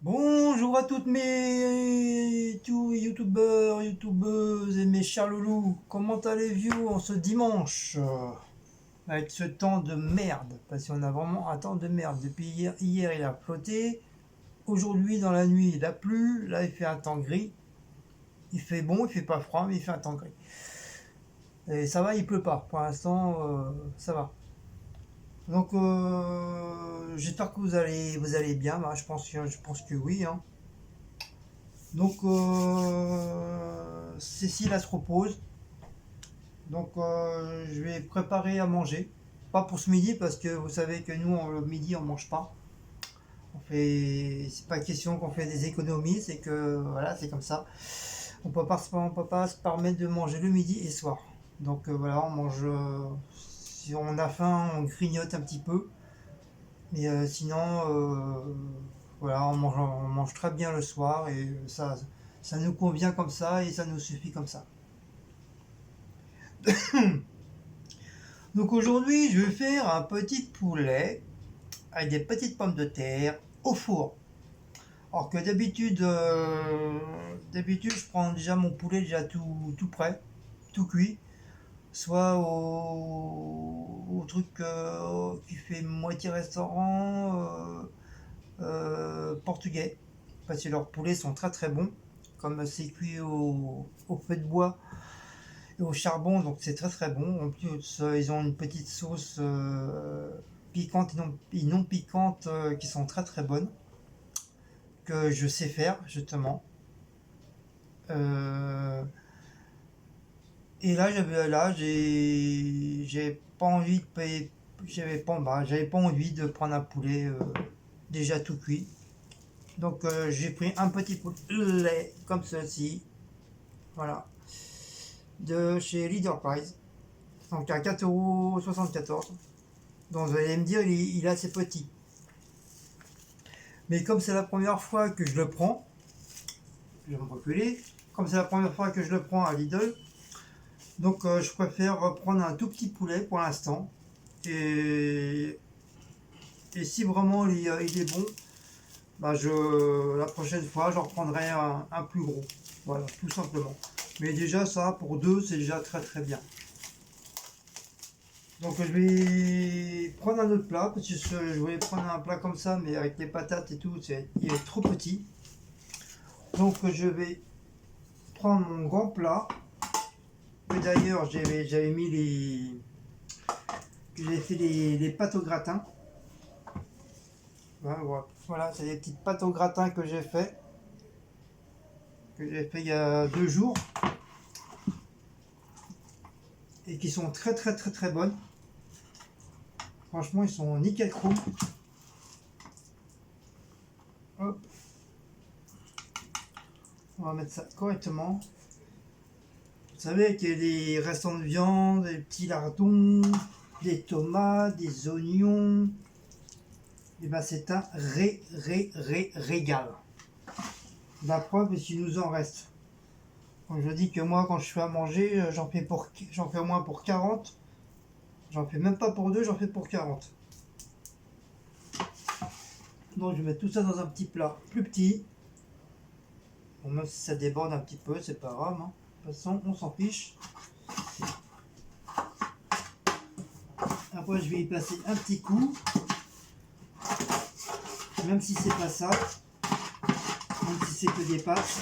Bonjour à toutes mes tous youtubeurs, youtubeuses et mes chers loulous. Comment allez-vous en ce dimanche avec ce temps de merde? Parce qu'on a vraiment un temps de merde. Depuis hier il a flotté. Aujourd'hui dans la nuit il a plu. Là il fait un temps gris. Il fait bon, il fait pas froid, mais il fait un temps gris. Et ça va, il pleut pas. Pour l'instant, ça va. Donc j'espère que vous allez bien. Bah, je pense que oui, hein. Donc, Cécile, elle se repose. Donc, je vais préparer à manger. Pas pour ce midi, parce que vous savez que nous, le midi, on mange pas. C'est pas question qu'on fait des économies, c'est que, voilà, c'est comme ça. On peut pas se permettre de manger le midi et soir. Donc, voilà, on mange. Si on a faim, on grignote un petit peu. Mais sinon, voilà, on mange très bien le soir et ça nous convient comme ça et ça nous suffit comme ça. Donc aujourd'hui, je vais faire un petit poulet avec des petites pommes de terre au four. Alors que d'habitude, je prends déjà mon poulet déjà tout prêt, tout cuit, soit au truc qui fait moitié restaurant portugais, parce que leurs poulets sont très très bons, comme c'est cuit au feu de bois et au charbon, donc c'est très très bon. En plus, ils ont une petite sauce piquante et non piquante qui sont très très bonnes, que je sais faire justement. Euh, et j'ai pas envie de payer, j'avais pas envie de prendre un poulet déjà tout cuit. Donc j'ai pris un petit poulet comme ceci, voilà, de chez Leader Price, donc à 4,74 €. Donc vous allez me dire, il est assez petit. Mais comme c'est la première fois que je le prends, je vais me reculer, comme c'est la première fois que je le prends à Lidl, donc je préfère prendre un tout petit poulet pour l'instant. Et, et si vraiment il est bon, bah la prochaine fois j'en reprendrai un plus gros. Voilà, tout simplement. Mais déjà ça, pour deux, c'est déjà très très bien. Donc je vais prendre un autre plat, parce que je voulais prendre un plat comme ça, mais avec les patates et tout, il est trop petit. Donc je vais prendre mon grand plat. Et d'ailleurs, j'avais mis j'ai fait les pâtes au gratin. Voilà, c'est des petites pâtes au gratin que j'ai fait il y a 2 jours et qui sont très très très très bonnes. Franchement, ils sont nickel chrome. Hop, on va mettre ça correctement. Vous savez qu'il y a des restants de viande, des petits lardons, des tomates, des oignons. Et ben c'est un régal. La preuve, c'est qu'il nous en reste. Quand je dis que moi, quand je fais à manger, j'en fais au moins pour 40. J'en fais même pas pour deux, j'en fais pour 40. Donc je vais mettre tout ça dans un petit plat plus petit. Bon, même si ça déborde un petit peu, c'est pas grave, hein. De toute façon, on s'en fiche. Après, je vais y placer un petit coup. Même si c'est pas ça. Même si c'est que des pâtes.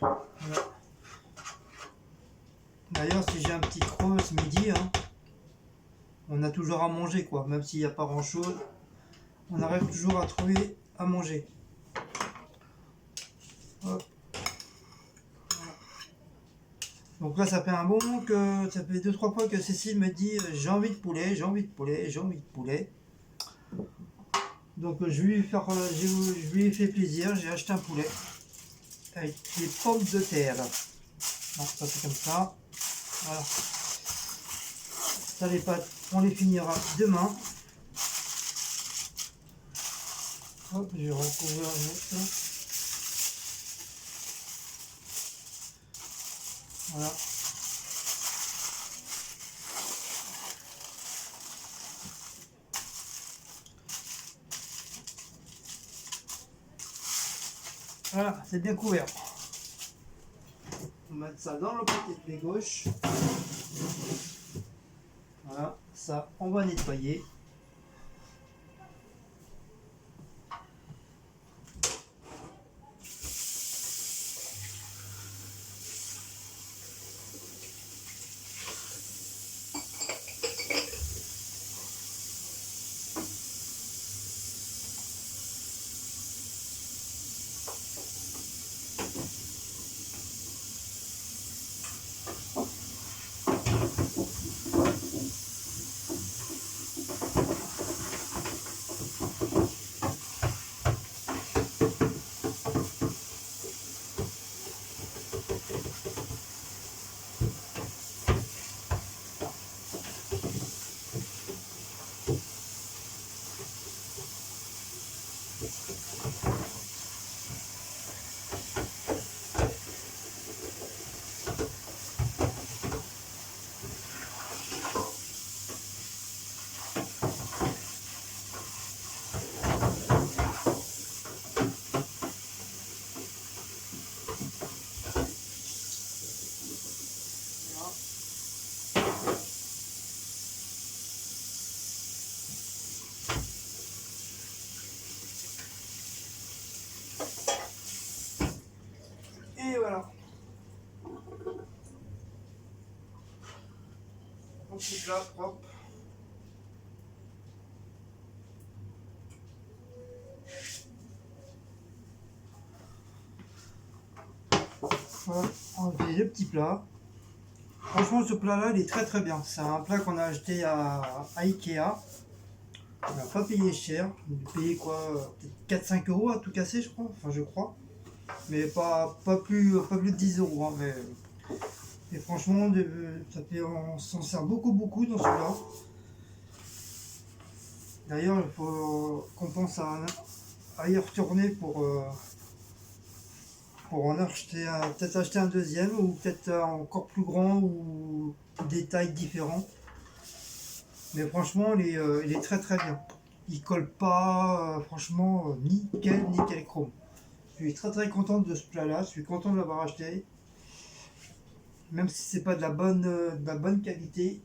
Voilà. D'ailleurs, si j'ai un petit creux ce midi, hein, on a toujours à manger, quoi. Même s'il n'y a pas grand chose, on arrive toujours à trouver à manger. Hop. Donc là, ça fait un bon moment que ça fait 2-3 fois que Cécile me dit j'ai envie de poulet, j'ai envie de poulet, j'ai envie de poulet. Donc je lui ai fait plaisir, j'ai acheté un poulet avec des pommes de terre. Donc ça c'est comme ça. Voilà. Ça les pâtes, on les finira demain. Hop, je vais recouvrir un autre. Voilà. Voilà, c'est bien couvert. On va mettre ça dans le côté gauche. Voilà, ça, on va nettoyer. Et voilà. Un petit plat propre. Voilà, on fait le petit plat. Franchement, ce plat-là, il est très très bien. C'est un plat qu'on a acheté à Ikea. On n'a pas payé cher. On a payé quoi, peut-être 4-5 euros à tout casser, je crois. Enfin, je crois. Mais pas plus de 10 euros. Hein, mais... Et franchement, ça fait, on s'en sert beaucoup dans celui-là. D'ailleurs, il faut qu'on pense à y retourner pour en acheter peut-être acheter un deuxième ou peut-être encore plus grand ou des tailles différentes. Mais franchement, il est très très bien. Il colle pas, franchement, nickel chrome. Je suis très très content de ce plat-là. Je suis content de l'avoir acheté. Même si c'est pas de la bonne qualité.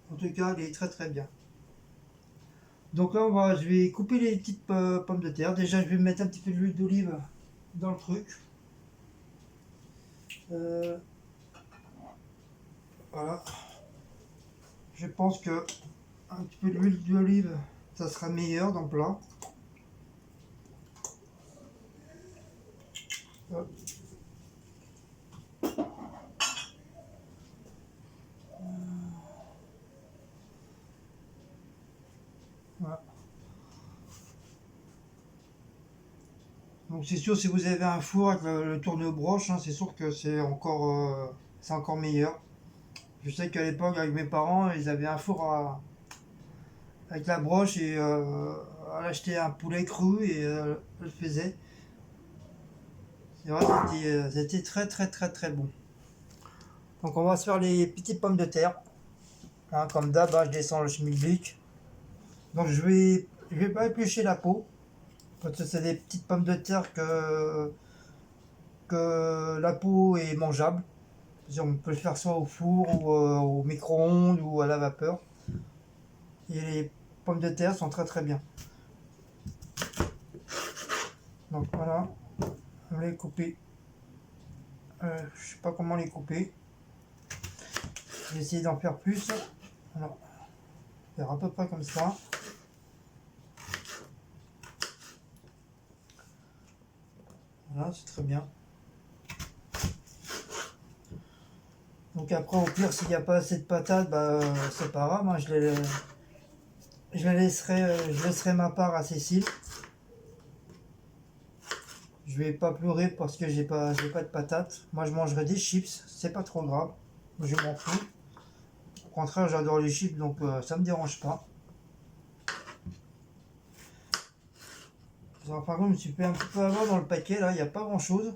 En tout cas, il est très très bien. Donc là, je vais couper les petites pommes de terre. Déjà, je vais mettre un petit peu d'huile d'olive dans le truc. Voilà. Je pense que un petit peu d'huile d'olive, ça sera meilleur dans le plat. Hop. Voilà. Donc c'est sûr, si vous avez un four avec le tourne-broche, hein, c'est sûr que c'est encore meilleur. Je sais qu'à l'époque, avec mes parents, ils avaient un four avec la broche et elle achetait un poulet cru et elle le faisait. C'est vrai, c'était très bon. Donc on va se faire les petites pommes de terre. Hein, comme d'hab, hein, je descends le schmilblick. Donc je vais pas éplucher la peau. Parce que c'est des petites pommes de terre que la peau est mangeable. On peut le faire soit au four ou au micro-ondes ou à la vapeur. Et les pommes de terre sont très très bien. Donc voilà, on va les couper. Je sais pas comment les couper. Je vais essayer d'en faire plus. Alors, faire à peu près comme ça. Voilà, c'est très bien. Donc après, au pire, s'il n'y a pas assez de patates, bah, c'est pas grave. Hein, je laisserai ma part à Cécile. Je vais pas pleurer parce que j'ai pas de patates. Moi, je mangerai des chips, c'est pas trop grave. Je m'en fous. Au contraire, j'adore les chips, donc ça me dérange pas. Alors, par contre, je me suis fait un petit peu avoir dans le paquet, là, il n'y a pas grand chose.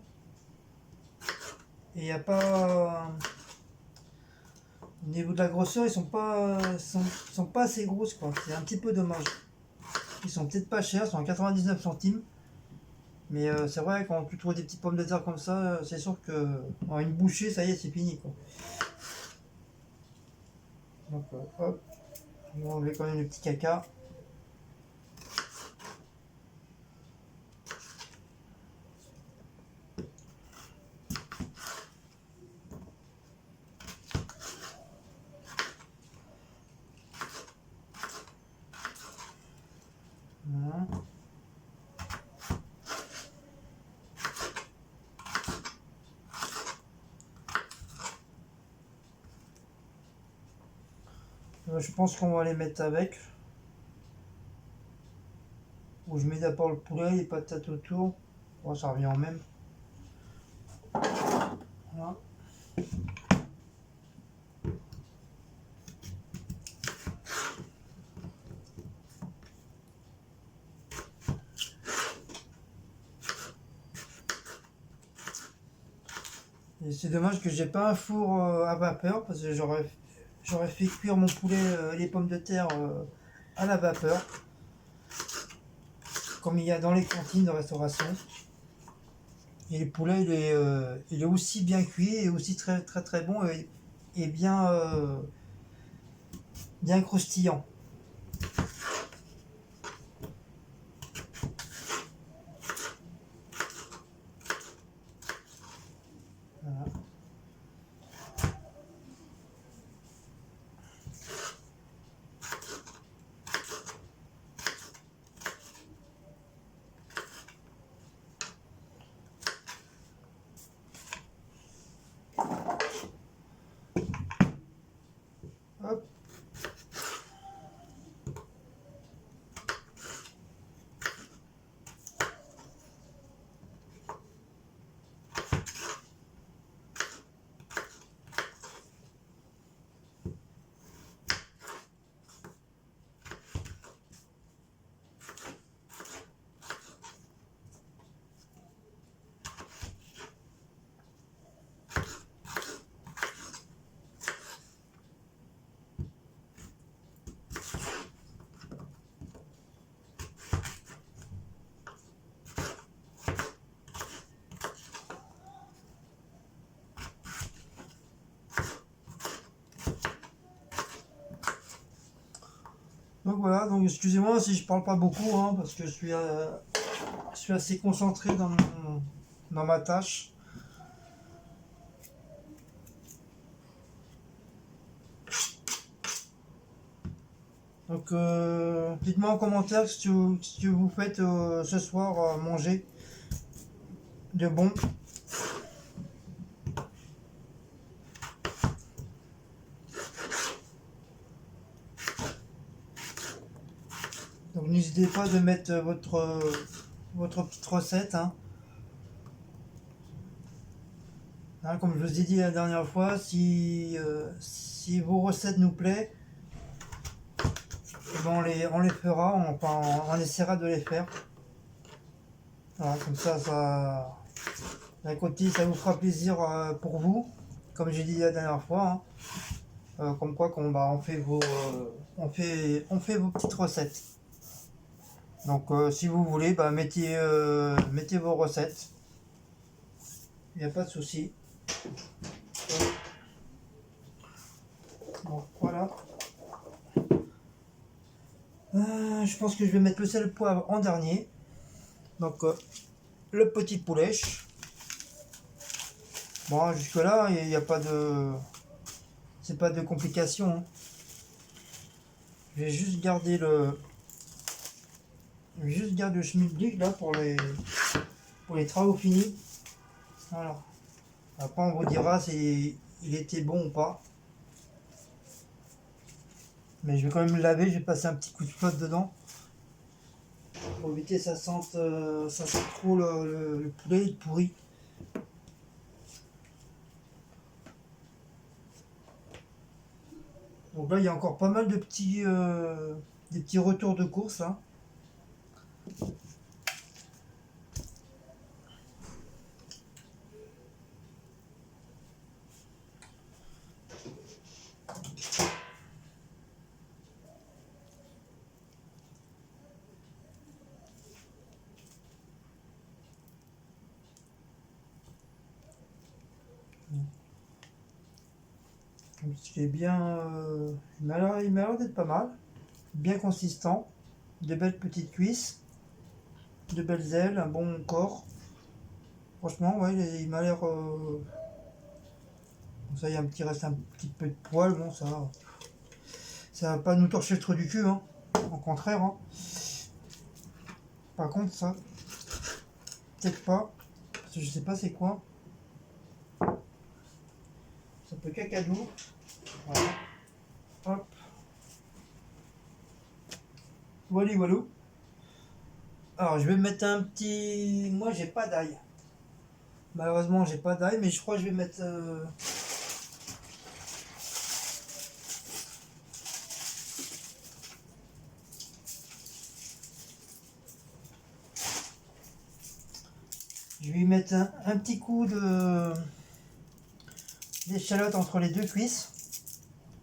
Et il n'y a pas... Au niveau de la grosseur, ils sont pas assez grosses, quoi. C'est un petit peu dommage. Ils sont peut-être pas chers, ils sont à 99 centimes. Mais c'est vrai, quand tu trouves des petites pommes de terre comme ça, c'est sûr que en une bouchée, ça y est, c'est fini, quoi. Donc, hop, on va enlever quand même le petit caca. Voilà. Je pense qu'on va les mettre avec. Ou je mets d'abord le poulet, les patates autour. Bon, ça revient en même. Voilà. Et c'est dommage que j'ai pas un four à vapeur parce que j'aurais fait cuire mon poulet, les pommes de terre à la vapeur, comme il y a dans les cantines de restauration. Et le poulet, il est aussi bien cuit et aussi très très très bon et bien croustillant. Voilà. Hop. Donc voilà, donc excusez-moi si je parle pas beaucoup, hein, parce que je suis assez concentré dans ma tâche. Donc dites-moi en commentaire ce que vous faites ce soir manger de bon. Donc n'hésitez pas de mettre votre petite recette. Hein. Hein, comme je vous ai dit la dernière fois, si vos recettes nous plaisent, eh ben on les fera, on essaiera de les faire. Voilà, comme ça, d'un côté, ça vous fera plaisir pour vous, comme j'ai dit la dernière fois. Hein. Comme quoi on fait vos petites recettes. Donc si vous voulez, bah, mettez vos recettes. Il n'y a pas de souci. Bon, voilà. Je pense que je vais mettre le sel et le poivre en dernier. Donc le petit poulet. Bon, jusque là, il n'y a pas de... C'est pas de complications. Hein. Je vais juste garder le schmilblick là pour les travaux finis. Voilà. Après, on vous dira si il était bon ou pas. Mais je vais quand même le laver, je vais passer un petit coup de flotte dedans. Pour éviter que ça sente trop le poulet pourri. Donc là, il y a encore pas mal des petits retours de course. Hein. Ce qui est bien, il m'a l'air d'être pas mal, bien consistant, de belles petites cuisses, de belles ailes, un bon corps. Franchement, ouais, il m'a l'air. Ça, il y a reste un petit peu de poil, bon, ça va pas nous torcher le trou du cul, hein. Au contraire, hein. Par contre, ça, peut-être pas, parce que je sais pas c'est quoi. Ça peut cacadou. Voilà. Hop. Voilà, voilà. Alors, je vais mettre un petit. Moi, j'ai pas d'ail. Malheureusement, j'ai pas d'ail, mais je crois que je vais mettre. Je vais y mettre un petit coup d'échalote entre les deux cuisses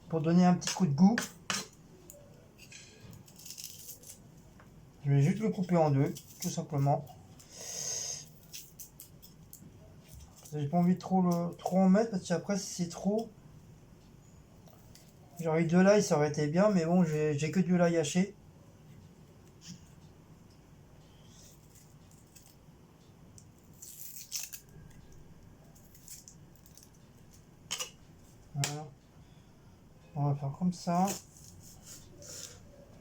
pour donner un petit coup de goût. Je vais juste le couper en deux, tout simplement. J'ai pas envie de trop en mettre parce qu'après, si c'est trop. J'aurais eu de l'ail, ça aurait été bien, mais bon, j'ai que du l'ail haché. Voilà. On va faire comme ça.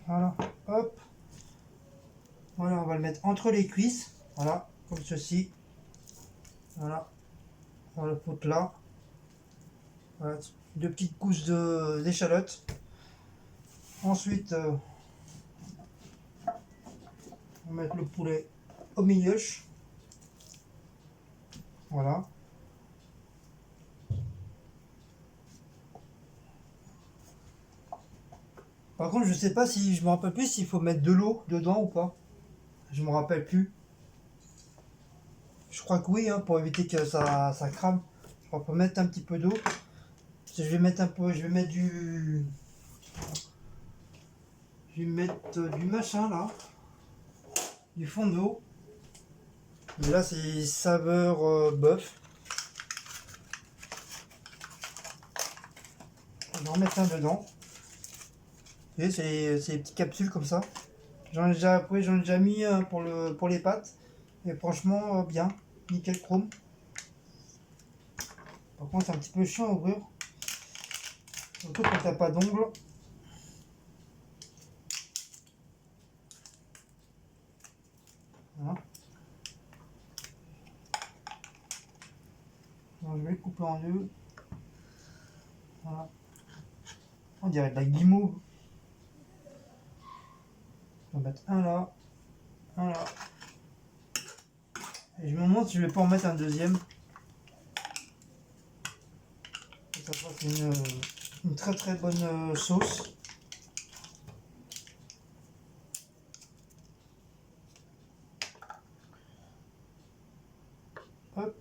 Voilà, hop. Voilà, on va le mettre entre les cuisses. Voilà, comme ceci. Voilà. On va le foutre là. Voilà, deux petites gousses d'échalote. Ensuite, on va mettre le poulet au milieu. Voilà. Par contre, je sais pas si je me rappelle plus s'il faut mettre de l'eau dedans ou pas. Je me rappelle plus. Je crois que oui, hein, pour éviter que ça crame. Je crois qu'on peut mettre un petit peu d'eau. Je vais mettre un peu, je vais mettre du machin là, du fond d'eau. Mais là c'est saveur bœuf. Je vais en mettre un dedans. Vous voyez, c'est des petites capsules comme ça. J'en ai déjà mis un pour les pâtes. Et franchement, bien. Nickel chrome. Par contre, c'est un petit peu chiant à ouvrir. Surtout quand t'as pas d'ongles. Voilà. Alors, je vais le couper en deux. Voilà. On dirait de la guimauve. Je vais mettre un là. Un là. Et je me demande si je vais pas en mettre un deuxième. Ça fasse une très très bonne sauce. Hop.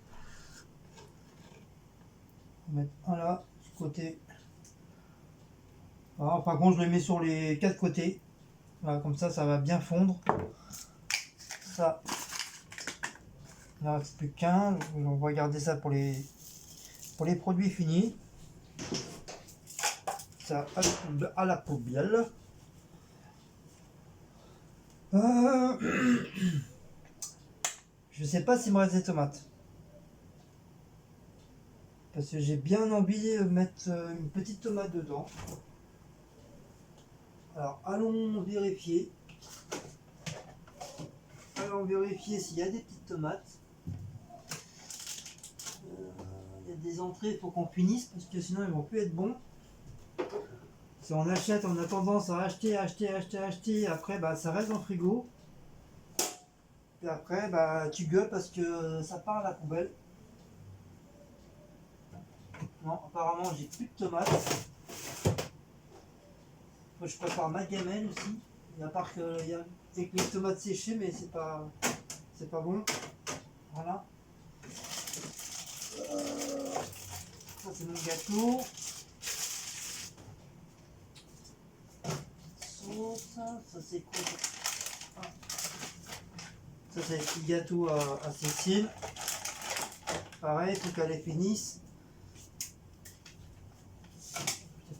On va mettre un là, ce côté. Alors, par contre, je le mets sur les quatre côtés. Voilà, comme ça va bien fondre. Ça, il ne reste plus qu'un. On va garder ça pour les produits finis. Ça à la poubelle. Je sais pas s'il me reste des tomates. Parce que j'ai bien envie de mettre une petite tomate dedans. Alors allons vérifier. Allons vérifier s'il y a des petites tomates. Il y a des entrées, il faut qu'on finisse parce que sinon ils vont plus être bons. Si on achète, on a tendance à acheter. Après, bah, ça reste dans le frigo. Et après, bah, tu gueules parce que ça part à la poubelle. Non, apparemment, j'ai plus de tomates. Moi, je prépare ma gamelle aussi. Et à part qu'il y a avec les tomates séchées, mais c'est pas bon. Voilà. Ça, c'est mon gâteau. Ça c'est quoi? Ça c'est le petit gâteau à Cécile. Pareil, il faut qu'elle les finisse.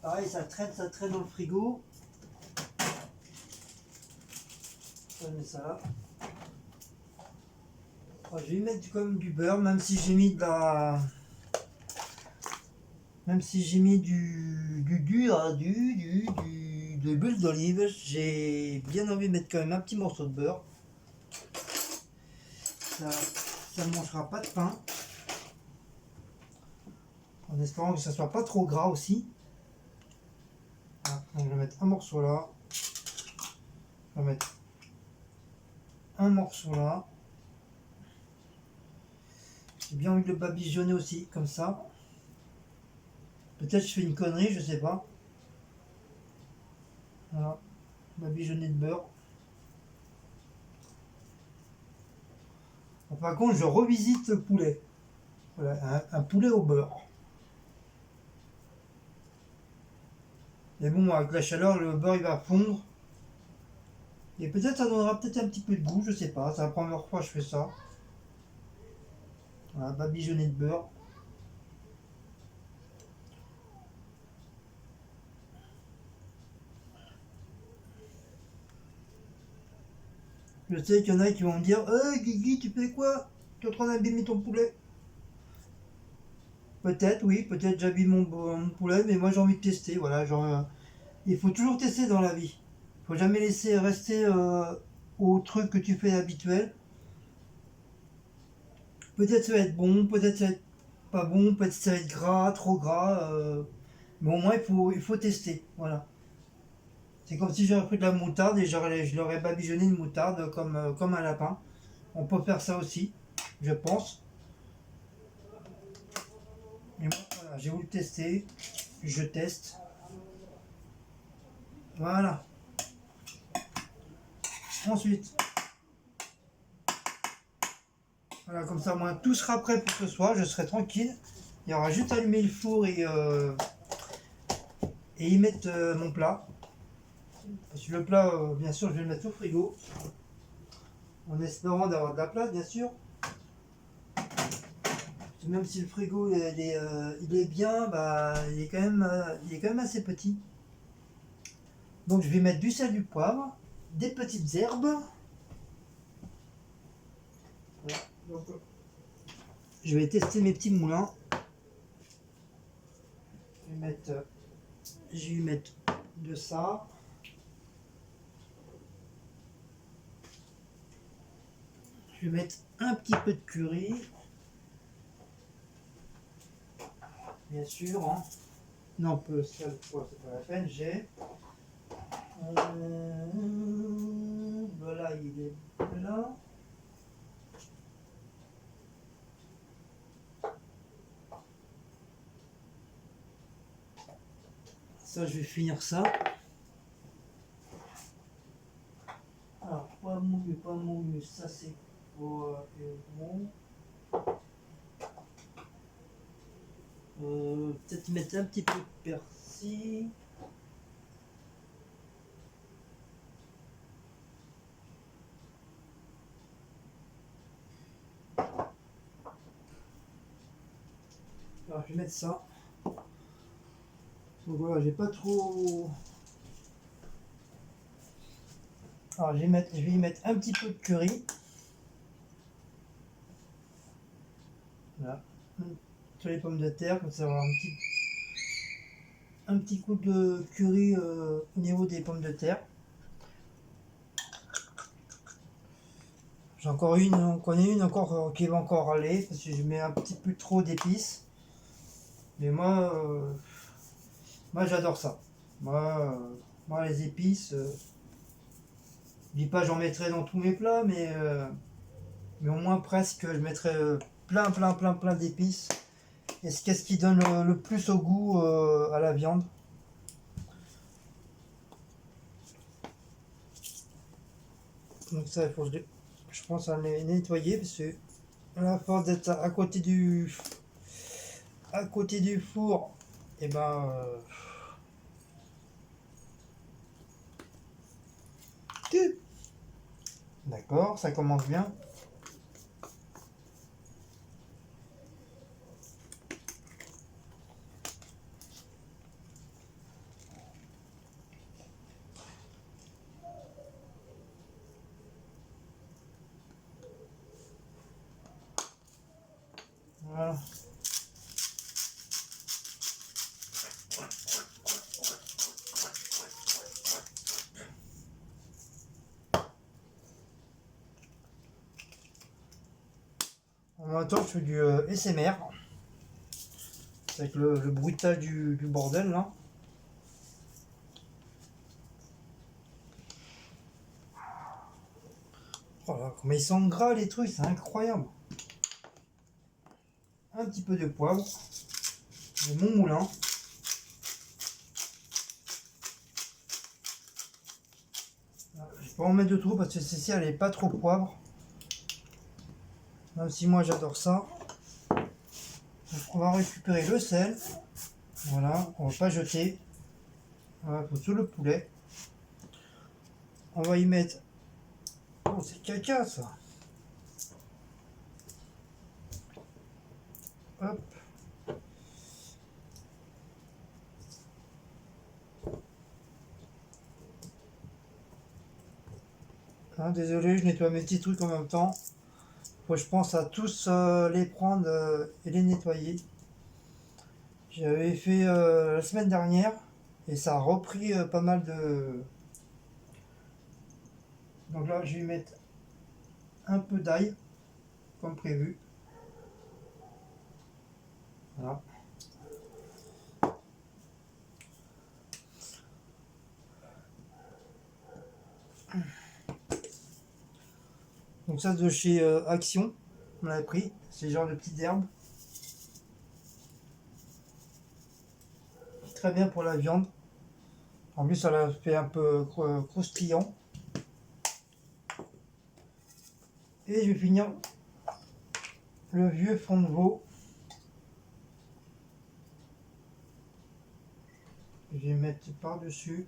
Pareil, ça traîne dans le frigo. Je mets ça là. Je vais y mettre quand même du beurre, même si j'ai mis de la... Même si j'ai mis de l'huile d'olive, j'ai bien envie de mettre quand même un petit morceau de beurre. Ça ne mangera pas de pain. En espérant que ça soit pas trop gras aussi. Voilà, donc je vais mettre un morceau là. Je vais mettre un morceau là. J'ai bien envie de le badigeonner aussi, comme ça. Peut-être je fais une connerie, je sais pas. Voilà, badigeonner de beurre. Bon, par contre, je revisite le poulet. Voilà, un poulet au beurre. Mais bon, avec la chaleur, le beurre il va fondre. Et peut-être ça donnera peut-être un petit peu de goût, je sais pas. C'est la première fois que je fais ça. Voilà, badigeonner de beurre. Je sais qu'il y en a qui vont me dire Guigui, tu fais quoi? Tu es en train d'abîmer ton poulet? Peut-être, oui, peut-être j'abîme mon poulet, mais moi j'ai envie de tester. Voilà, genre, il faut toujours tester dans la vie. Il faut jamais laisser rester au truc que tu fais habituel. Peut-être ça va être bon, peut-être ça va être pas bon, peut-être ça va être gras, trop gras. Mais au moins il faut tester. Voilà. C'est comme si j'aurais pris de la moutarde et je l'aurais badigeonné de moutarde comme un lapin. On peut faire ça aussi, je pense. Mais moi, voilà, j'ai voulu tester. Je teste. Voilà. Ensuite, voilà, comme ça, moi, tout sera prêt pour ce soir. Je serai tranquille. Il y aura juste à allumer le four et y mettre mon plat. Parce que le plat, bien sûr, je vais le mettre au frigo. En espérant d'avoir de la place, bien sûr. Même si le frigo il est bien, bah, il est quand même assez petit. Donc je vais mettre du sel, du poivre, des petites herbes. Voilà. Donc, je vais tester mes petits moulins. Je vais lui mettre de ça. Je vais mettre un petit peu de curry. Bien sûr. Hein. Non, peu, ça, c'est pas la peine. J'ai. Voilà, il est là. Ça, je vais finir ça. Alors, pas mouillé, ça c'est pour bon. Peut-être mettre un petit peu de persil. Alors, je vais mettre ça. Donc voilà, j'ai pas trop. Alors, je vais y mettre un petit peu de curry. Voilà. Sur les pommes de terre, comme ça, avoir un petit coup de curry au niveau des pommes de terre. On connaît une encore qui va encore aller parce que je mets un petit peu trop d'épices. Mais moi j'adore ça. Moi les épices, je dis pas j'en mettrai dans tous mes plats, mais au moins presque je mettrai plein d'épices. Et qu'est-ce qui donne le plus au goût à la viande. Donc ça, il faut je pense à les nettoyer parce que à force d'être à côté du four, et ben d'accord, ça commence bien. En même temps, je fais du SMR avec le bruitage du bordel là. Oh là, mais ils sont gras les trucs, c'est incroyable. Un petit peu de poivre, de mon moulin. Je peux en mettre de trop parce que celle-ci elle est pas trop poivre. Même si moi j'adore ça. Donc on va récupérer le sel. Voilà, on va pas jeter. Voilà, sur le poulet. On va y mettre. Oh, c'est caca ça. Hop. Hein, désolé, je nettoie mes petits trucs en même temps. Faut que je pense à tous les prendre et les nettoyer. J'avais fait la semaine dernière et ça a repris pas mal de. Donc là, je vais mettre un peu d'ail comme prévu. Voilà. Donc ça de chez Action, on l'avait pris. C'est genre de petites herbes. Très bien pour la viande. En plus, ça l'a fait un peu croustillant. Et je vais finir le vieux fond de veau. Je vais mettre par-dessus.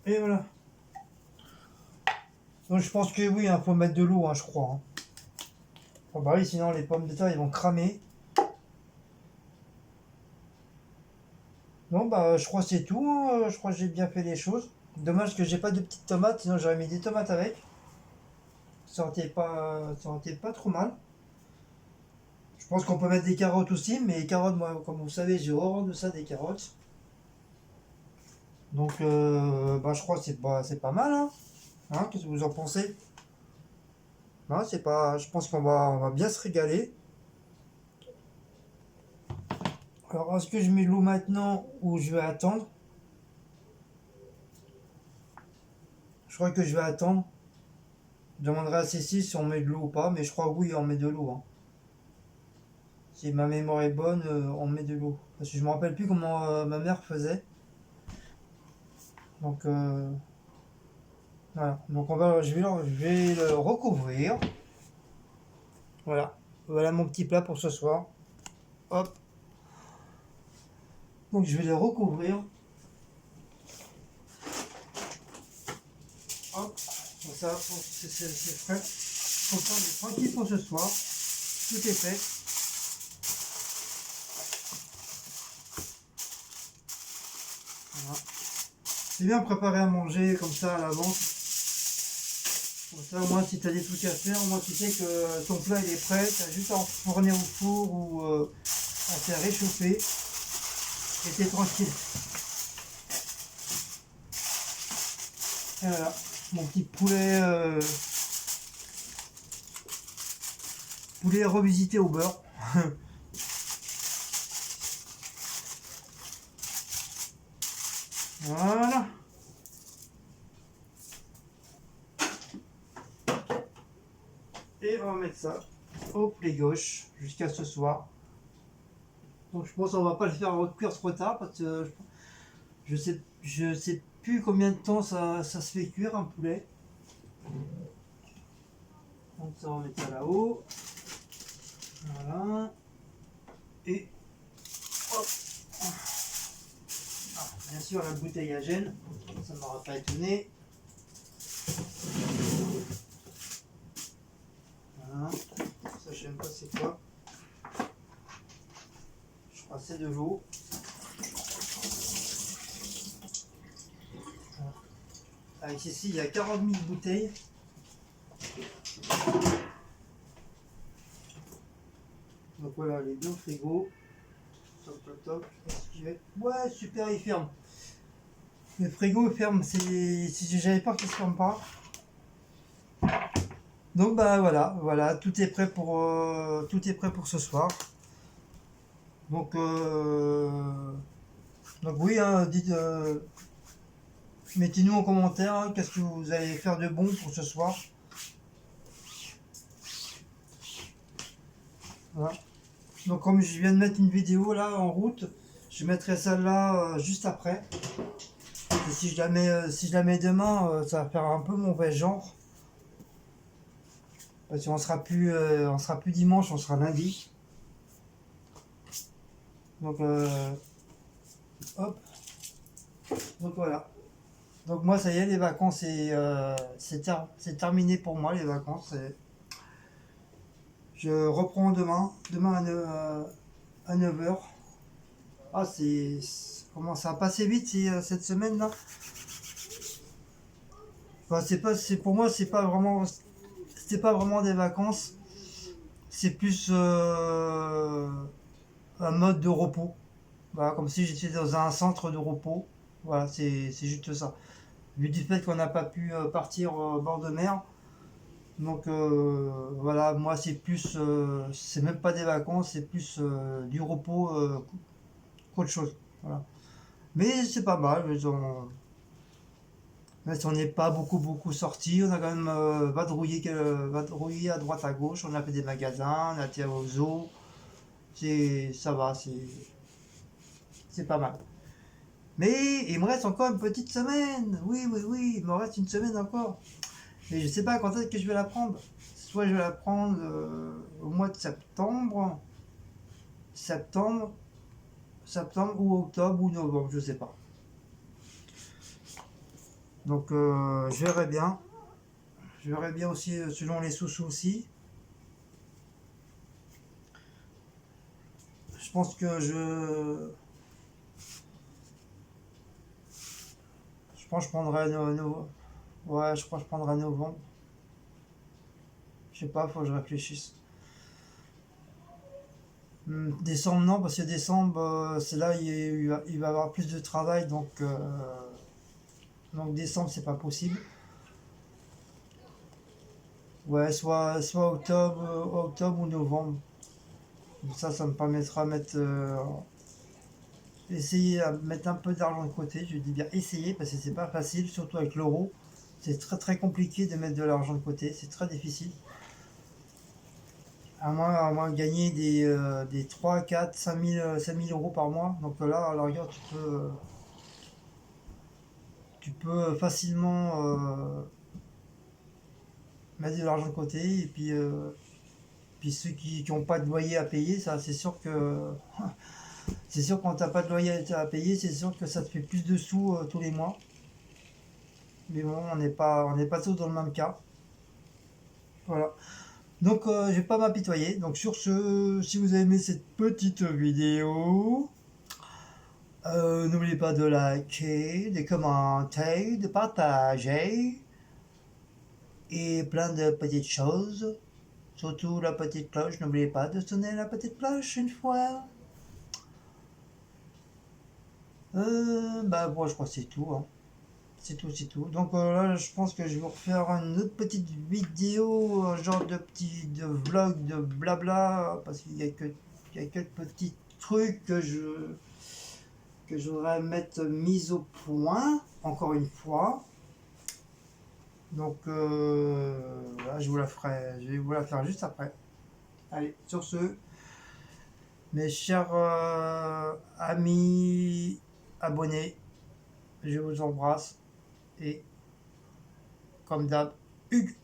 Et voilà. Donc je pense que oui, il faut mettre de l'eau, hein, je crois. Hein. Oh, bah oui, sinon les pommes de terre ils vont cramer. Non, bah je crois que c'est tout. Hein. Je crois que j'ai bien fait les choses. Dommage que j'ai pas de petites tomates, sinon j'aurais mis des tomates avec. Ça aurait été pas trop mal. Je pense qu'on peut mettre des carottes aussi, mais les carottes, moi, comme vous savez, j'ai horreur de ça, des carottes. Donc, bah, je crois que c'est pas mal. Hein. Hein, qu'est-ce que vous en pensez? Non, c'est pas. Je pense on va bien se régaler. Alors, est-ce que je mets l'eau maintenant ou je vais attendre? Je crois que je vais attendre. Je demanderai à Cécile si on met de l'eau ou pas, mais je crois que oui, on met de l'eau. Hein. Si ma mémoire est bonne, on met de l'eau. Parce que je me rappelle plus comment ma mère faisait. Donc, voilà. Donc, je vais le recouvrir. Voilà. Voilà mon petit plat pour ce soir. Hop. Donc, je vais le recouvrir. Hop. Comme ça, c'est frais. Comme ça, on est tranquille pour ce soir. Tout est fait. Voilà. C'est bien préparer à manger comme ça à l'avance. Comme ça, au moins, si tu as des trucs à faire, au moins tu sais que ton plat il est prêt. Tu as juste à enfourner au four ou à faire réchauffer. Et t'es tranquille. Et voilà. Mon petit poulet revisité au beurre. Voilà. Et on va mettre ça au poulet gauche jusqu'à ce soir. Donc je pense qu'on va pas le faire cuire trop tard parce que je sais plus combien de temps ça se fait cuire un poulet. Donc ça on va mettre ça là-haut. Voilà. Et hop. Ah, bien sûr la bouteille à gel, ça ne m'aura pas étonné. Voilà. Ça je sais même pas c'est quoi. Je crois que c'est de l'eau. Voilà. Avec ici il y a 40 000 bouteilles. Donc voilà les deux frigos. Top top top. Ouais super il ferme. Le frigo ferme, si j'avais peur qu'il se ferme pas. Donc bah voilà, tout est prêt pour ce soir. Donc, donc oui, hein, mettez-nous en commentaire, hein, qu'est-ce que vous allez faire de bon pour ce soir. Voilà. Donc comme je viens de mettre une vidéo là en route, je mettrai celle-là juste après. Et si je la mets demain, ça va faire un peu mauvais genre. Parce qu'on on sera plus dimanche, on sera lundi. Donc hop, donc voilà. Donc moi ça y est, les vacances c'est terminé pour moi les vacances. Je reprends demain à 9h. Ah comment ça a passé vite cette semaine là. Enfin, pour moi c'était pas vraiment des vacances, c'est plus un mode de repos. Voilà, comme si j'étais dans un centre de repos. Voilà, c'est juste ça. Vu du fait qu'on n'a pas pu partir au bord de mer. Donc voilà, moi c'est même pas des vacances, c'est plus du repos qu'autre chose. Voilà. Mais c'est pas mal, même si on n'est pas beaucoup sorti, on a quand même vadrouillé à droite à gauche, on a fait des magasins, on a été au zoo, ça va, c'est pas mal. Mais il me reste encore une petite semaine. Oui, il me reste une semaine encore. Et je sais pas quand est-ce que je vais la prendre. Soit je vais la prendre au mois de septembre, septembre ou octobre ou novembre, je sais pas. Donc je verrai bien. Je verrai bien aussi selon les sous-sous aussi. Je pense que je pense que je prendrai ouais, je crois que je prendrai novembre. Je sais pas, faut que je réfléchisse. Décembre non, parce que décembre c'est là il va y avoir plus de travail, donc décembre c'est pas possible. Ouais, soit octobre ou novembre. Ça me permettra de essayer à mettre un peu d'argent de côté. Je dis bien essayer parce que c'est pas facile, surtout avec l'euro. C'est très compliqué de mettre de l'argent de côté, c'est très difficile. À moins de gagner des 3 4 5 000 euros par mois. Donc là, à la rigueur, tu peux facilement mettre de l'argent de côté. Et puis ceux qui n'ont pas de loyer à payer, ça c'est sûr que c'est sûr quand t'as pas de loyer à payer, c'est sûr que ça te fait plus de sous tous les mois. Mais bon, on n'est pas tous dans le même cas. Voilà. Donc je vais pas m'apitoyer. Donc sur ce, si vous avez aimé cette petite vidéo, n'oubliez pas de liker, de commenter, de partager et plein de petites choses. Surtout la petite cloche, n'oubliez pas de sonner la petite cloche une fois. Bah bon, je crois que c'est tout, hein. C'est tout. Donc là, je pense que je vais vous refaire une autre petite vidéo, genre de vlog, de blabla, parce qu'il y a quelques petits trucs que je voudrais mettre mis au point, encore une fois. Donc là, je vais vous la faire juste après. Allez, sur ce, mes chers amis abonnés, je vous embrasse et comme d'hab, Hugues.